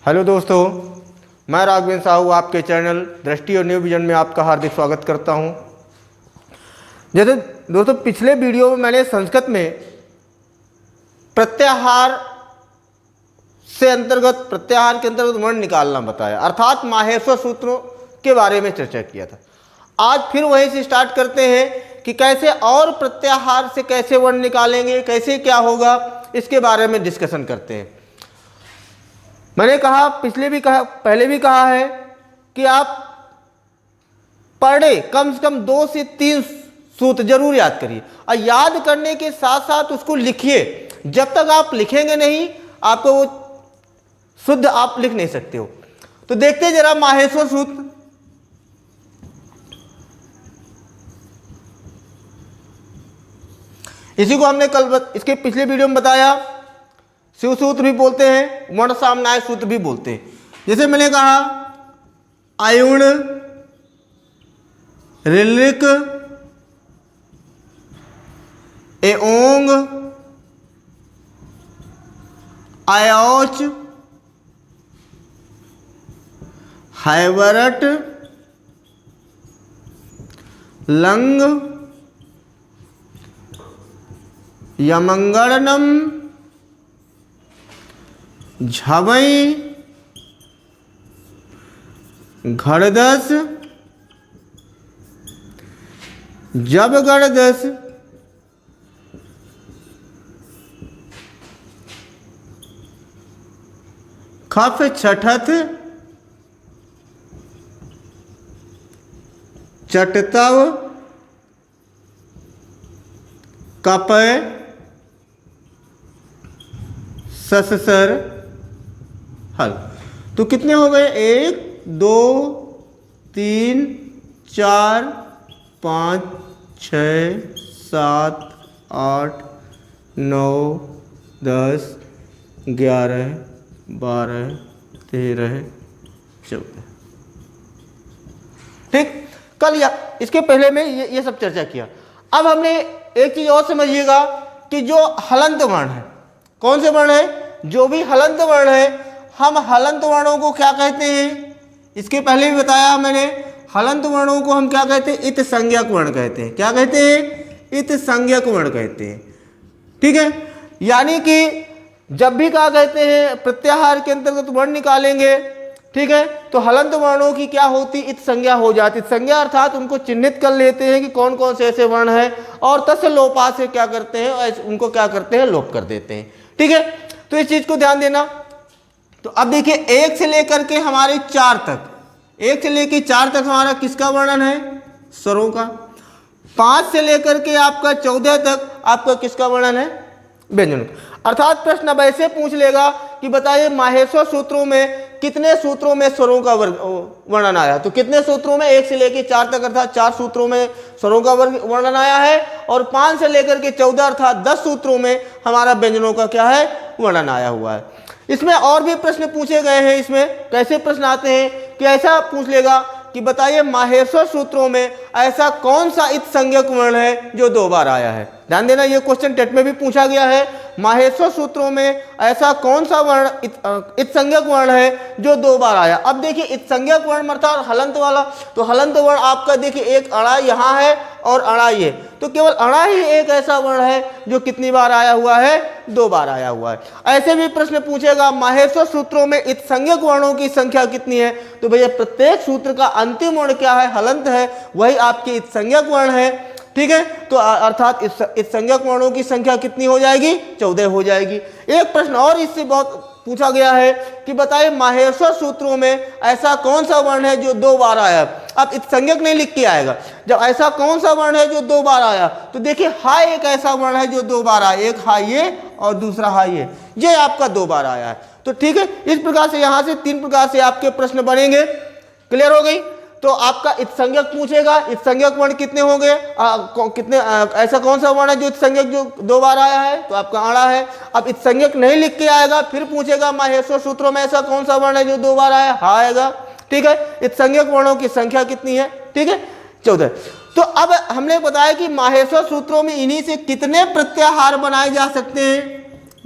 Hello दोस्तों, मैं राघवेंद्र साहू आपके चैनल दृष्टि और न्यू विजन में आपका हार्दिक स्वागत करता हूं। जैसे दोस्तों पिछले वीडियो में मैंने संस्कृत में प्रत्याहार के अंतर्गत वर्ण निकालना बताया, अर्थात माहेश्वर सूत्रों के बारे में चर्चा किया था। आज फिर वहीं से स्टार्ट करते हैं कि कैसे और प्रत्याहार से कैसे वर्ण निकालेंगे, कैसे क्या होगा, इसके बारे में डिस्कशन करते हैं। मैंने कहा पहले भी कहा है कि आप पर डे कम से कम 2 से 3 सूत्र जरूर याद करिए और याद करने के साथ साथ उसको लिखिए। जब तक आप लिखेंगे नहीं आपको वो शुद्ध आप लिख नहीं सकते हो। तो देखते हैं जरा माहेश्वर सूत्र। इसी को हमने इसके पिछले वीडियो में बताया, शिव सूत्र भी बोलते हैं, वर्ण सामनाय सूत्र भी बोलते हैं। जैसे मैंने कहा आयुण, ऋलिक, एओंग, आयोच, हैवरट, लंग, यमंगणनम, झवई, घड़दस, जबगड़दस, खफ छठथ, चटतव, कपय, सससर, हल। तो कितने हो गए? 1 2 3 4 5 6 7 8 9 10 11 12 13 14। ठीक, कल या इसके पहले में ये सब चर्चा किया। अब हमने एक चीज और समझिएगा कि जो हलंत वर्ण है, कौन से वर्ण है? जो भी हलंत वर्ण है, हम हलंत वर्णों को क्या कहते हैं? इसके पहले भी बताया मैंने, हलंत वर्णों को हम क्या कहते हैं? इत संज्ञक वर्ण कहते हैं। क्या कहते हैं? इत संज्ञक वर्ण कहते हैं। ठीक है, यानी कि जब भी क्या कहते हैं प्रत्याहार के अंतर्गत वर्ण निकालेंगे, ठीक है, तो हलंत वर्णों की क्या होती? इत संज्ञा हो जाती। संज्ञा अर्थात उनको चिन्हित कर लेते हैं कि कौन कौन से ऐसे वर्ण हैं और तस्य लोपा से क्या करते हैं, उनको क्या करते हैं? लोप कर देते हैं। ठीक है, तो इस चीज को ध्यान देना। तो अब देखिए 1 से लेकर के हमारे 4 तक, 1 से लेकर 4 तक हमारा किसका वर्णन है? स्वरों का। 5 से लेकर के आपका 14 तक आपका किसका वर्णन है? व्यंजनों का। अर्थात प्रश्न अब ऐसे पूछ लेगा कि बताइए माहेश्वर सूत्रों में कितने सूत्रों में स्वरों का वर्णन आया? तो कितने सूत्रों में? 1 से लेकर 4 तक अर्थात 4 सूत्रों में स्वरों का वर्णन आया है और 5 से लेकर के 14 अर्थात 10 सूत्रों में हमारा व्यंजनों का क्या है? वर्णन आया हुआ है। इसमें और भी प्रश्न पूछे गए हैं। इसमें कैसे प्रश्न आते हैं कि ऐसा पूछ लेगा कि बताइए माहेश्वर सूत्रों में ऐसा कौन सा इत संज्ञक वर्ण है जो 2 बार आया है? ध्यान देना, ये क्वेश्चन टेट में भी पूछा गया है। माहेश्वर सूत्रों में ऐसा कौन सा वर्ण इत संज्ञक वर्ण है जो 2 बार आया? अब देखिए इत संज्ञक वर्ण अर्थात हलंत वाला, तो हलंत वर्ण आपका देखिए एक अड़ा यहाँ है और अड़ा ये, तो केवल अड़ा ही एक ऐसा वर्ण है जो कितनी बार आया हुआ है? 2 बार आया हुआ है। ऐसे भी प्रश्न पूछेगा माहेश्वर सूत्रों में इत संज्ञक वर्णों की संख्या कितनी है? तो भैया प्रत्येक सूत्र का अंतिम वर्ण क्या है? हलंत है, वही आपकी इत संज्ञक वर्ण है। ठीक है, तो अर्थात इस संज्ञक वर्णों की संख्या कितनी हो जाएगी? 14 हो जाएगी। एक प्रश्न और इससे बहुत पूछा गया है कि बताइए माहेश्वर सूत्रों में ऐसा कौन सा वर्ण है जो 2 बार आया? अब इत संज्ञक नहीं लिख के आएगा। जब ऐसा कौन सा वर्ण है जो 2 बार आया, तो देखिए हाय एक ऐसा वर्ण है जो 2 बार आया। एक हाय ये और दूसरा हाय ये आपका 2 बार आया है। तो ठीक है, इस प्रकार से यहाँ से 3 प्रकार से आपके प्रश्न बनेंगे। क्लियर हो गई? तो आपका इत संज्ञक पूछेगा, इत संज्ञक वर्ण कितने होंगे? कितने ऐसा कौन सा वर्ण है जो इत संज्ञक जो 2 बार आया है? तो आपका अड़ा है। अब इत संज्ञक नहीं लिख के आएगा, फिर पूछेगा माहेश्वर सूत्रों में ऐसा कौन सा वर्ण है जो 2 बार आया? हा आएगा। ठीक है, इत संज्ञक वर्णों की संख्या कितनी है? ठीक है, 14। तो अब हमने बताया कि माहेश्वर सूत्रों में इन्हीं से कितने प्रत्याहार बनाए जा सकते हैं?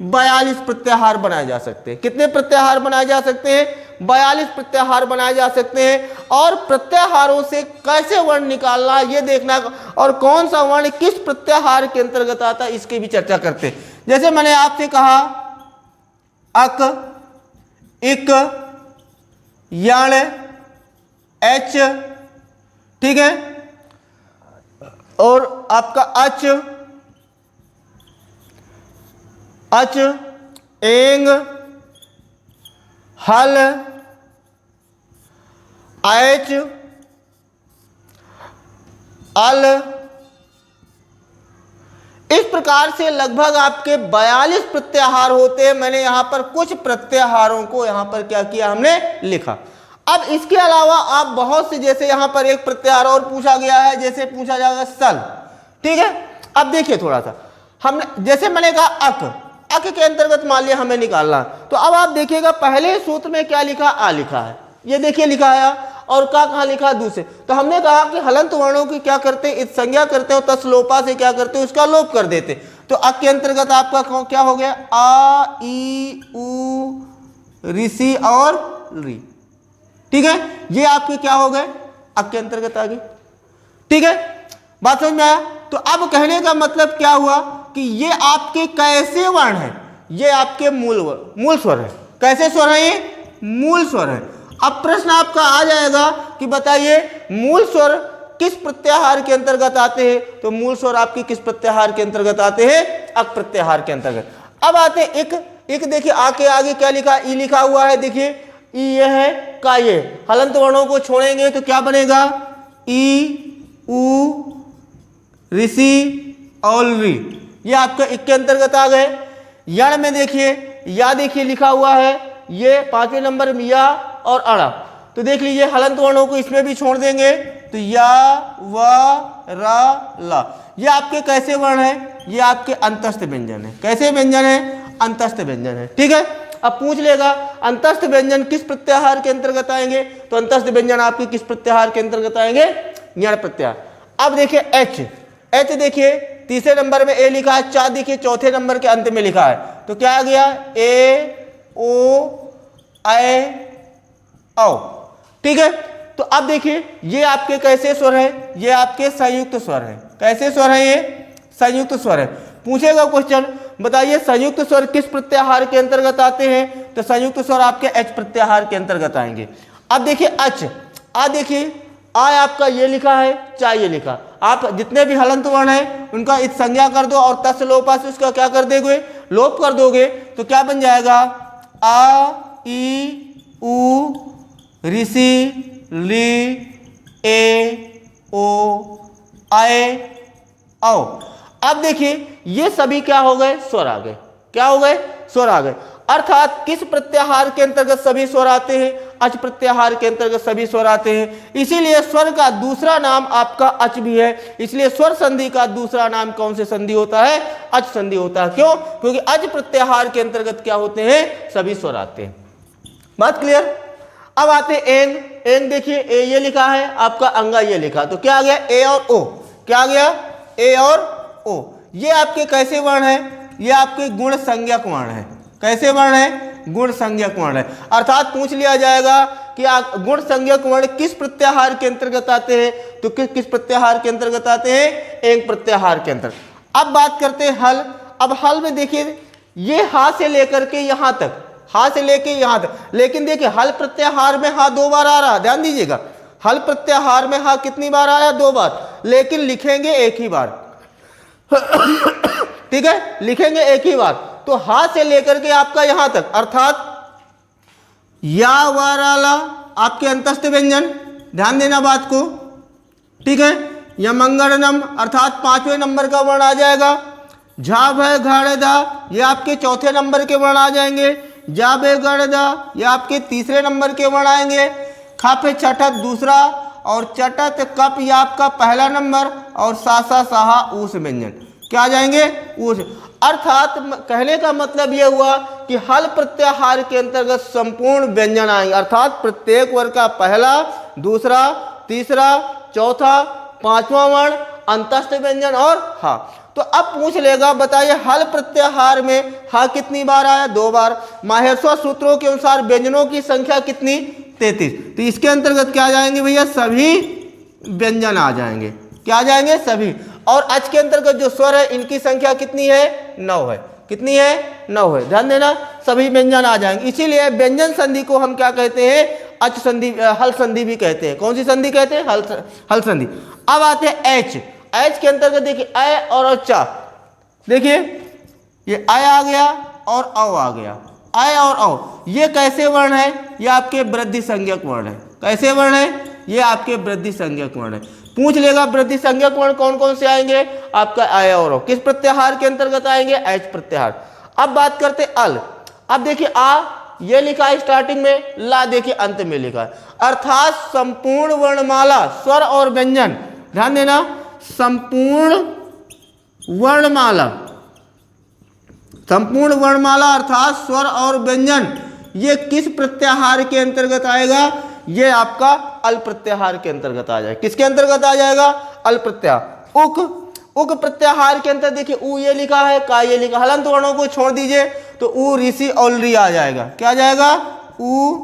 42 प्रत्याहार बनाए जा सकते हैं। कितने प्रत्याहार बनाए जा सकते हैं? 42 प्रत्याहार बनाए जा सकते हैं। और प्रत्याहारों से कैसे वर्ण निकालना ये देखना, और कौन सा वर्ण किस प्रत्याहार के अंतर्गत आता है इसकी भी चर्चा करते हैं। जैसे मैंने आपसे कहा अक, इक, यण, एच, ठीक है, और आपका अच, अच, एंग, हल, ऐच, अल। इस प्रकार से लगभग आपके 42 प्रत्याहार होते हैं। मैंने यहां पर कुछ प्रत्याहारों को यहां पर क्या किया, हमने लिखा। अब इसके अलावा आप बहुत से, जैसे यहां पर एक प्रत्याहार और पूछा गया है, जैसे पूछा जाएगा सल, ठीक है। अब देखिए थोड़ा सा, हमने जैसे मैंने कहा अक, अक के अंतर्गत मान लिया हमें निकालना, तो अब आप देखिएगा पहले सूत्र में क्या लिखा, आ लिखा है, ये देखिए लिखा है, और का कहाँ लिखा है, दूसरे। तो हमने कहा कि हलंत वर्णों की क्या करते हैं, इत संज्ञा करते हो, तस्लोपा से क्या करते हो, उसका लोप कर देते। तो अक के अंतर्गत आपका क्या हो गया, आ, ई, उ, ऋषि और री, ठीक है, ये आपके क्या हो गए, अक के अंतर्गत आ गए, ठीक है, बात समझ में आया। तो अब कहने का मतलब क्या हुआ कि ये आपके कैसे वर्ण है, ये आपके मूल स्वर है। कैसे स्वर है ये, मूल स्वर है। अब प्रश्न आपका आ जाएगा कि बताइए मूल स्वर किस प्रत्याहार के अंतर्गत आते हैं, तो मूल स्वर आपके किस प्रत्याहार के अंतर्गत आते हैं, अक प्रत्याहार के अंतर्गत। अब आते हैं इक, इक देखिए आके आगे क्या लिखा, ई लिखा हुआ है, देखिए ई ये है, का ये, हलंत वर्णों को छोड़ेंगे तो क्या बनेगा, ई, उ, ऋषि और री, ये आपका इक के अंतर्गत आ गए। यण में देखिए, या देखिए लिखा हुआ है, ये 5वें नंबर में या और अड़ा, तो देख लीजिए हलंत वर्णों को इसमें भी छोड़ देंगे, तो या, व, रा, ला, ये आपके कैसे वर्ण है, ये आपके अंतस्थ व्यंजन है। कैसे व्यंजन है, अंतस्थ व्यंजन है, ठीक है। अब पूछ लेगा अंतस्थ व्यंजन किस प्रत्याहार के अंतर्गत आएंगे, तो अंतस्थ व्यंजन आपके किस प्रत्याहार के अंतर्गत आएंगे, यण प्रत्याहार। अब देखिए एच, एच देखिए तीसरे नंबर में ए लिखा है, चा देखिए चौथे नंबर के अंत में लिखा है, तो क्या आ गया, ए, ओ, ए, औ, ठीक है। तो अब देखिए ये आपके कैसे स्वर है, ये आपके संयुक्त स्वर है। कैसे स्वर है, ये संयुक्त स्वर है। पूछेगा क्वेश्चन, बताइए संयुक्त स्वर किस प्रत्याहार के अंतर्गत आते हैं, तो संयुक्त स्वर आपके एच प्रत्याहार के अंतर्गत आएंगे। अब देखिए अच, आ देखिए आ आपका ये लिखा है, चा ये लिखा, आप जितने भी हलंत वर्ण है उनका इत संज्ञा कर दो और तस् लोपा से उसका क्या कर दोगे, लोप कर दोगे, तो क्या बन जाएगा, आ, ई, उ, ऋषि, ली, ए, ओ, आए, औ। अब देखिए ये सभी क्या हो गए, स्वर आ गए। क्या हो गए, स्वर आ गए। अर्थात किस प्रत्याहार के अंतर्गत सभी स्वर आते हैं, अच प्रत्याहार के अंतर्गत सभी स्वर आते हैं। इसीलिए स्वर का दूसरा नाम आपका अच भी है। इसलिए स्वर संधि का दूसरा नाम कौन से संधि होता है, अच संधि होता है। क्यों, क्योंकि अच प्रत्याहार के अंतर्गत क्या होते हैं, सभी स्वर आते हैं। बात क्लियर। अब आते एंग, एंग देखिए ए ये लिखा है, आपका अंगा ये लिखा, तो क्या आ गया, ए और ओ, क्या आ गया, ए और ओ। ये आपके कैसे वर्ण है, ये आपके गुण संज्ञक वर्ण है। कैसे वर्ण है, गुण संज्ञक वर्ण है। अर्थात पूछ लिया जाएगा कि गुण संज्ञक वर्ण किस प्रत्याहार के अंतर्गत आते हैं, तो किस प्रत्याहार के अंतर्गत आते हैं, एंग प्रत्याहार के अंतर्गत। अब बात करते हैं हल। अब हल में देखिए ये हा से लेकर के यहां तक, हा से लेके यहां तक, लेकिन देखिए हल प्रत्याहार में हा 2 बार आ रहा, ध्यान दीजिएगा, हल प्रत्याहार में हा कितनी बार आया, 2 बार, लेकिन लिखेंगे एक ही बार ठीक है, लिखेंगे एक ही बार। तो हा से लेकर के आपका यहां तक, अर्थात या वाराला आपके अंतस्थ व्यंजन, ध्यान देना बात को, ठीक है। यमंगड़नम अर्थात 5वें नंबर का वर्ण आ जाएगा। झा भय घाड़े दा ये आपके चौथे नंबर के वर्ण आ जाएंगे। जा बे गड़ दा ये आपके तीसरे नंबर के वर्ण आएंगे। खाफे चटत दूसरा, और चटत कप ये आपका पहला नंबर, और सासा साहा ऊस व्यंजन क्या आ जाएंगे, ऊस। अर्थात कहने का मतलब यह हुआ कि हल प्रत्याहार के अंतर्गत संपूर्ण व्यंजन आएंगे। अर्थात प्रत्येक वर्ग का पहला, दूसरा, तीसरा, चौथा, 5वां वर्ण, अंतस्थ व्यंजन और हा। तो अब पूछ लेगा, बताइए हल प्रत्याहार में हा कितनी बार आया? 2 बार। माहेश्वर सूत्रों के अनुसार व्यंजनों की संख्या कितनी? 33। तो इसके अंतर्गत क्या आ जाएंगे भैया? सभी व्यंजन आ जाएंगे। क्या आ जाएंगे? सभी। और अच के अंतर्गत जो स्वर है इनकी संख्या कितनी है? 9 है। कितनी है? 9 है। ध्यान देना, सभी व्यंजन आ जाएंगे। इसीलिए व्यंजन संधि को हम क्या कहते हैं? अच संधि, हल संधि भी कहते हैं। कौन सी संधि कहते हैं? हल संधि। अब आते हैं एच। एच के अंतर्गत देखिए अ और चा, देखिए ये अ आ गया और औ आ गया। अ और औ ये कैसे वर्ण है? ये आपके वृद्धि संज्ञक वर्ण है। कैसे वर्ण है? ये आपके वृद्धि संज्ञक वर्ण है। पूछ लेगा वृद्धि संज्ञक वर्ण कौन कौन से आएंगे? आपका अ और औ किस प्रत्याहार के अंतर्गत आएंगे? एच प्रत्याहार। अब बात करते अल। अब देखिए आ ये लिखा है स्टार्टिंग में, ला देखिए अंत में लिखा है, अर्थात संपूर्ण वर्णमाला स्वर और व्यंजन, ध्यान देना, संपूर्ण वर्णमाला, संपूर्ण वर्णमाला अर्थात स्वर और व्यंजन ये किस प्रत्याहार के अंतर्गत आएगा? ये आपका अल प्रत्याहार के अंतर्गत आ जाएगा। किसके अंतर्गत आ जाएगा? अल प्रत्याहार। उक प्रत्याहार के अंतर देखिए उ ये लिखा है, का ये लिखा, हलंत वर्णों को छोड़ दीजिए तो उ ऋषि और री आ जाएगा। क्या आ जाएगा? उ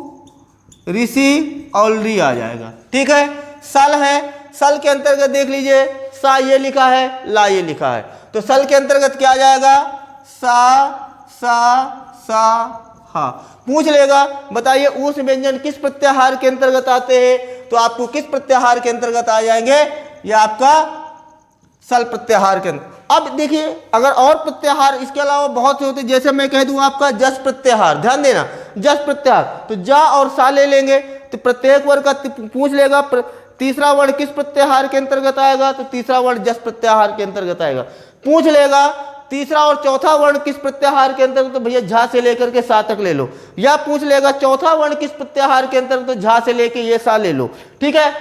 ऋषि और री आ जाएगा। ठीक है। सल है, सल के अंतर्गत देख लीजिए, सा ये लिखा है, ला ये लिखा है, तो सल के अंतर्गत क्या आ जाएगा? सा हा। पूछ लेगा बताइए उस व्यंजन किस प्रत्याहार के अंतर्गत आते हैं? तो आपको किस प्रत्याहार के अंतर्गत आ जाएंगे? ये आपका सल प्रत्याहार के अंदर। अब देखिए अगर और प्रत्याहार इसके अलावा बहुत से होते, जैसे मैं कह दूं आपका जस प्रत्याहार, ध्यान देना, जस प्रत्याहार, तो जा और सा ले लेंगे तो प्रत्येक वर्ग का पूछ लेगा तीसरा वर्ण किस प्रत्याहार के अंतर्गत आएगा? तो तीसरा वर्ण जस प्रत्याहार के अंतर्गत आएगा। पूछ लेगा तीसरा और चौथा वर्ण किस प्रत्याहार के अंतर्गत? तो भैया झा से लेकर के सा तक ले लो। या पूछ लेगा चौथा वर्ण किस प्रत्याहार के अंतर्गत? तो झा से लेके ये सा ले लो। ठीक है।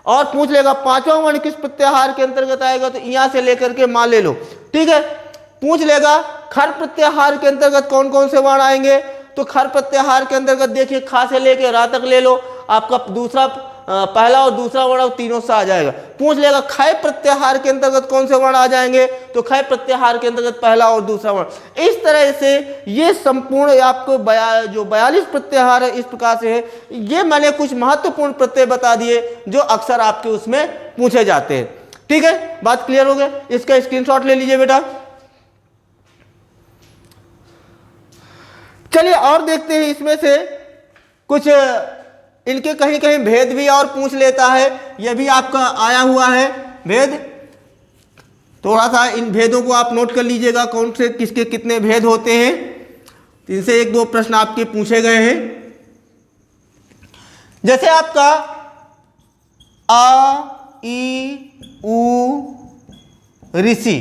और पूछ लेगा पांचवा वर्ण किस प्रत्याहार के अंतर्गत आएगा? तो यहां से लेकर के मां ले लो। ठीक है। पूछ लेगा खर प्रत्याहार के अंतर्गत कौन कौन से वर्ण आएंगे? तो खर प्रत्याहार के अंतर्गत देखिए खा से लेके रा तक ले लो, आपका दूसरा पहला और दूसरा वर्ण तीनों से आ जाएगा। पूछ लेगा खय प्रत्याहार के अंतर्गत कौन से वर्ण आ जाएंगे? तो खय प्रत्याहार के अंतर्गत पहला और दूसरा वर्ण। इस तरह से ये संपूर्ण आपको जो 42 प्रत्याहार है इस प्रकार से है। ये मैंने कुछ महत्वपूर्ण प्रत्यय बता दिए जो अक्सर आपके उसमें पूछे जाते हैं। ठीक है, बात क्लियर हो गया? इसका स्क्रीनशॉट ले लीजिए बेटा। चलिए और देखते हैं इसमें से कुछ इनके कहीं कहीं भेद भी और पूछ लेता है। यह भी आपका आया हुआ है भेद, थोड़ा सा इन भेदों को आप नोट कर लीजिएगा कौन से किसके कितने भेद होते हैं। इनसे एक दो प्रश्न आपके पूछे गए हैं। जैसे आपका आ ई उ ऋषि,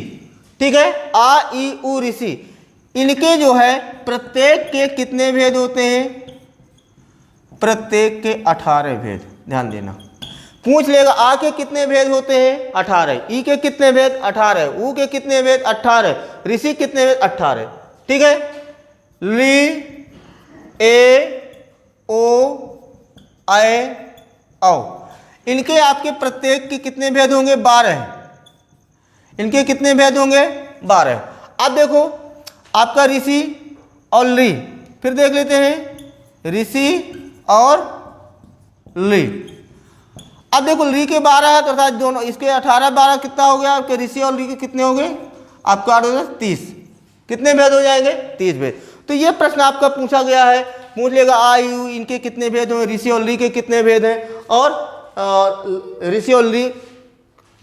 ठीक है, आ ई उ ऋषि, इनके जो है प्रत्येक के कितने भेद होते हैं? प्रत्येक के 18 भेद। ध्यान देना, पूछ लेगा आ के कितने भेद होते हैं? 18। ई के कितने भेद? 18। उ के कितने भेद? 18। ऋषि कितने भेद? 18। ठीक है। ली ए ओ ए औ, इनके आपके प्रत्येक के कितने भेद होंगे? 12। इनके कितने भेद होंगे? 12। अब देखो आपका ऋषि और ली, फिर देख लेते हैं ऋषि और ली। अब देखो ली के 12 है तो अर्थात दोनों इसके 18 12 कितना हो गया? आपके ऋषि और ली के कितने हो गए? आपका 30। कितने भेद हो जाएंगे? 30 भेद। तो ये प्रश्न आपका पूछा गया है। पूछ लेगा आ यू इनके कितने भेद होंगे, ऋषि और ली के कितने भेद हैं, और ऋषि और ली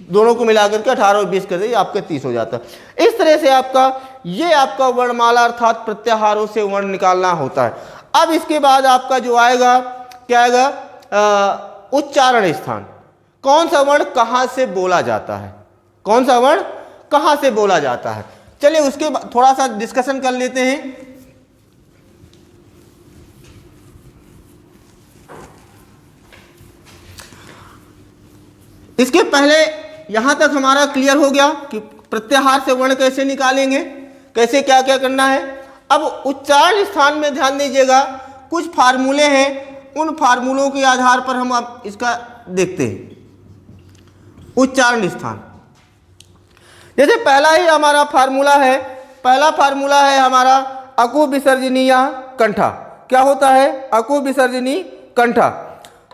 दोनों को मिलाकर के 18 और 20 कर दे, आपके 30 हो जाता है। इस तरह से आपका ये आपका वर्णमाला अर्थात प्रत्याहारों से वर्ण निकालना होता है। अब इसके बाद आपका जो आएगा क्या आएगा? उच्चारण स्थान। कौन सा वर्ण कहां से बोला जाता है? कौन सा वर्ण कहां से बोला जाता है? चलिए उसके बाद थोड़ा सा डिस्कशन कर लेते हैं। इसके पहले यहां तक हमारा क्लियर हो गया कि प्रत्याहार से वर्ण कैसे निकालेंगे, कैसे क्या क्या करना है। अब उच्चारण स्थान में ध्यान दीजिएगा, कुछ फार्मूले हैं, उन फार्मूलों के आधार पर हम अब इसका देखते हैं। उच्चारण स्थान, जैसे पहला ही हमारा फार्मूला है, पहला फार्मूला है हमारा अकु विसर्जनीय कंठा। क्या होता है? अकु विसर्जनीय कंठा।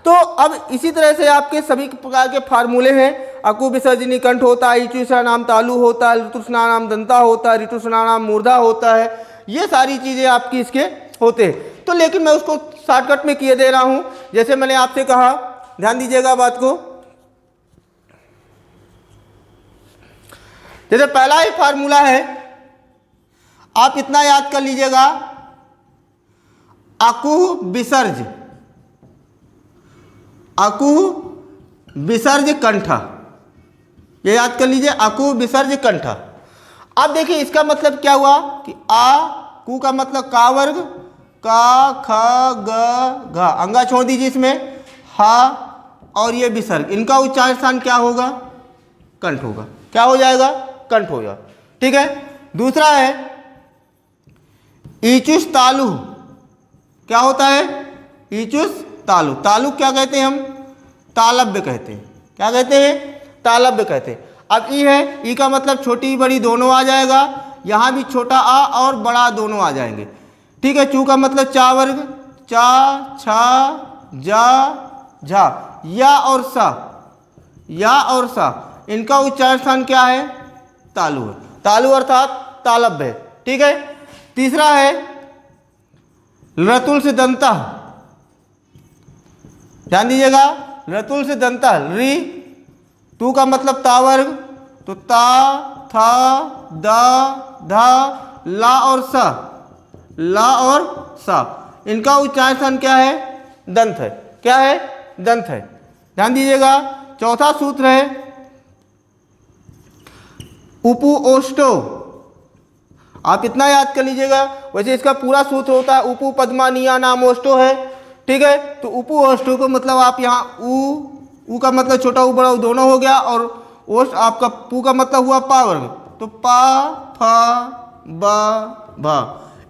तो अब इसी तरह से आपके सभी प्रकार के फार्मूले हैं। अकु विसर्जनीय कंठ होता है, ईचुषा नाम तालु होता है, ऋतुस्ना नाम दंता होता है, ऋतुस्ना नाम मूर्धा होता है। ये सारी चीज़ें आपकी इसके होते हैं। तो लेकिन मैं उसको शॉर्टकट में किए दे रहा हूँ। जैसे मैंने आपसे कहा, ध्यान दीजिएगा बात को। जैसे पहला ही फार्मूला है, आप इतना याद कर लीजिएगा, अकु विसर्ज, अकु विसर्ज कंठा। ये याद कर लीजिए, अकु विसर्ज कंठा। अब देखिए इसका मतलब क्या हुआ कि आ कु का मतलब का वर्ग, का ख ग घ, अंगा छोड़ दीजिए इसमें, हा और ये विसर्ग, इनका उच्चारण स्थान क्या होगा? कंठ होगा। क्या हो जाएगा? कंठ हो जाएगा। ठीक है। दूसरा है ईचुष तालु। क्या होता है? ईचुष तालु। तालु क्या कहते हैं हम? तालव्य कहते हैं। क्या कहते हैं? तालव्य कहते हैं। अब ई है, ई का मतलब छोटी बड़ी दोनों आ जाएगा, यहाँ भी छोटा आ और बड़ा दोनों आ जाएंगे। ठीक है। चू का मतलब चा वर्ग, चा छा जा झा, या और सा, या और सा, इनका उच्चारण स्थान क्या है? तालु है। तालु अर्थात तालव्य है। ठीक है। तीसरा है रतुल से दंता। ध्यान दीजिएगा, रतुल से दंता, री, टू का मतलब ता वर्ग, तो ता था दा धा, ला और सा, ला और सा, इनका उच्चारण स्थान क्या है? दंत है। क्या है? दंत है। ध्यान दीजिएगा। चौथा सूत्र है उपु ओष्टो। आप इतना याद कर लीजिएगा। वैसे इसका पूरा सूत्र होता है उपु पद्मानिया नाम ओष्टो है। ठीक है। तो उपु ओष्टो को मतलब आप यहाँ ऊ का मतलब छोटा ऊ बड़ा ऊ दोनों हो गया, और ओष्ट आपका पू का मतलब हुआ पा वर्ग, तो पा फा बा भा,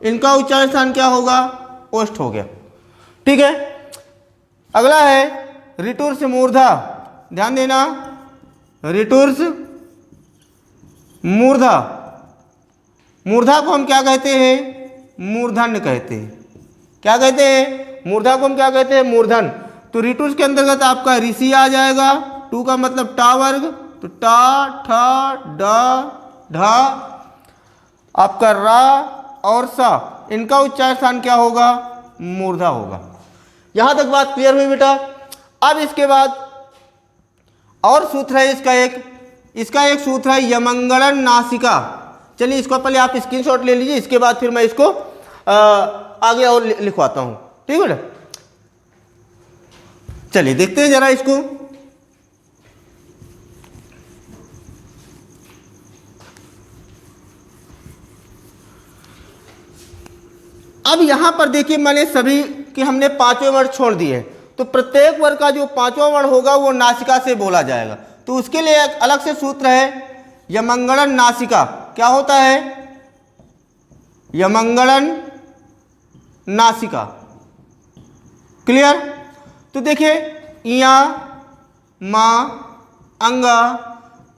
इनका उच्चारण स्थान क्या होगा? ओष्ठ हो गया। ठीक है। अगला है ऋटुर्स मूर्धा। ध्यान देना, ऋटुर्स मूर्धा। मूर्धा को हम क्या कहते हैं? मूर्धन्य कहते हैं। क्या कहते हैं? मूर्धा को हम क्या कहते हैं? मूर्धन। तो ऋटुर्स के अंतर्गत आपका ऋषि आ जाएगा, टू का मतलब टा वर्ग, तो टा ठा डा ढा, आपका रा और सा, इनका उच्चारण स्थान क्या होगा? मूर्धा होगा। यहां तक बात क्लियर हुई बेटा। अब इसके बाद और सूत्र है इसका एक सूत्र है यमंगलन नासिका। चलिए इसको पहले आप स्क्रीनशॉट ले लीजिए, इसके बाद फिर मैं इसको आगे और लिखवाता हूं। ठीक है। चलिए देखते हैं जरा इसको। अब यहां पर देखिए, मैंने सभी के हमने पांचवें वर्ण छोड़ दिए, तो प्रत्येक वर्ग का जो पांचवा वर्ण होगा वो नासिका से बोला जाएगा। तो उसके लिए एक अलग से सूत्र है यमंगलन नासिका। क्या होता है? यमंगलन नासिका। क्लियर? तो देखिए, इया मा अंगा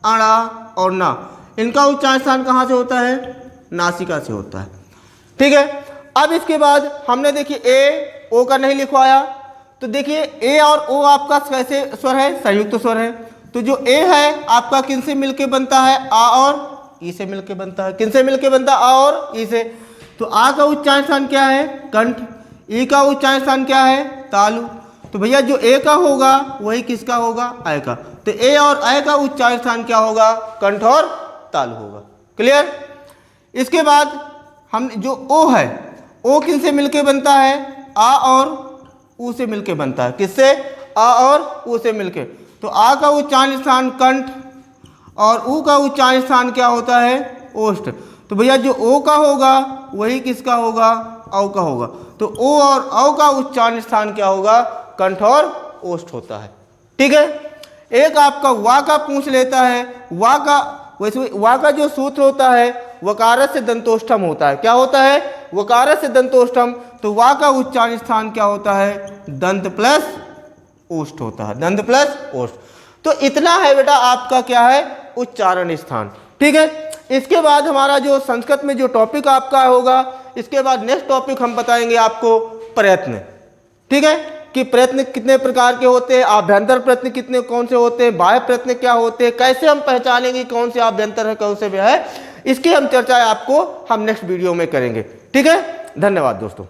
अड़ा और ना, इनका उच्चारण स्थान कहाँ से होता है? नासिका से होता है। ठीक है। अब इसके बाद हमने देखिए ए ओ का नहीं लिखवाया, तो देखिए ए और ओ आपका कैसे स्वर है? संयुक्त स्वर है। तो जो ए है आपका किन से मिलके बनता है? आ और ई से मिलके बनता है। किन से मिलके बनता है? आ और ई से। तो आ का उच्चारण स्थान क्या है? कंठ। ई का उच्चारण स्थान क्या है? तालु। तो भैया जो ए का होगा वही किसका होगा? अ का। तो ए और अ का उच्चारण स्थान क्या होगा? कंठ और तालु होगा। क्लियर? इसके बाद हम जो ओ है, ओ किन से मिलके बनता है? आ और ऊ से मिलके बनता है। किससे? आ और ऊ से मिलके। तो आ का उच्चारण स्थान कंठ और ऊ का उच्चारण स्थान क्या होता है? ओष्ठ। तो भैया जो ओ का होगा वही किसका होगा? औ का होगा। तो ओ और औ का उच्चारण स्थान क्या होगा? कंठ और ओष्ठ होता है। ठीक है। एक आपका वा का पूछ लेता है। वा का वैसे वा का जो सूत्र होता है वकार से दंतोष्ठम होता है। क्या होता है? वकार से दंतोष्ठम। तो वा का उच्चारण स्थान क्या होता है? दंत प्लस ओष्ठ होता है। दंत प्लस ओष्ठ। तो इतना है बेटा आपका क्या है? उच्चारण स्थान। ठीक है। इसके बाद हमारा जो संस्कृत में जो टॉपिक आपका होगा, इसके बाद नेक्स्ट टॉपिक हम बताएंगे आपको प्रयत्न, ठीक है, कि प्रयत्न कितने प्रकार के होते हैं, आभ्यंतर प्रयत्न कितने कौन से होते हैं, बाह्य प्रयत्न क्या होते हैं, कैसे हम पहचानेंगे कौन से आभ्यंतर है कौन से है, इसकी हम चर्चा आपको हम नेक्स्ट वीडियो में करेंगे। ठीक है, धन्यवाद दोस्तों।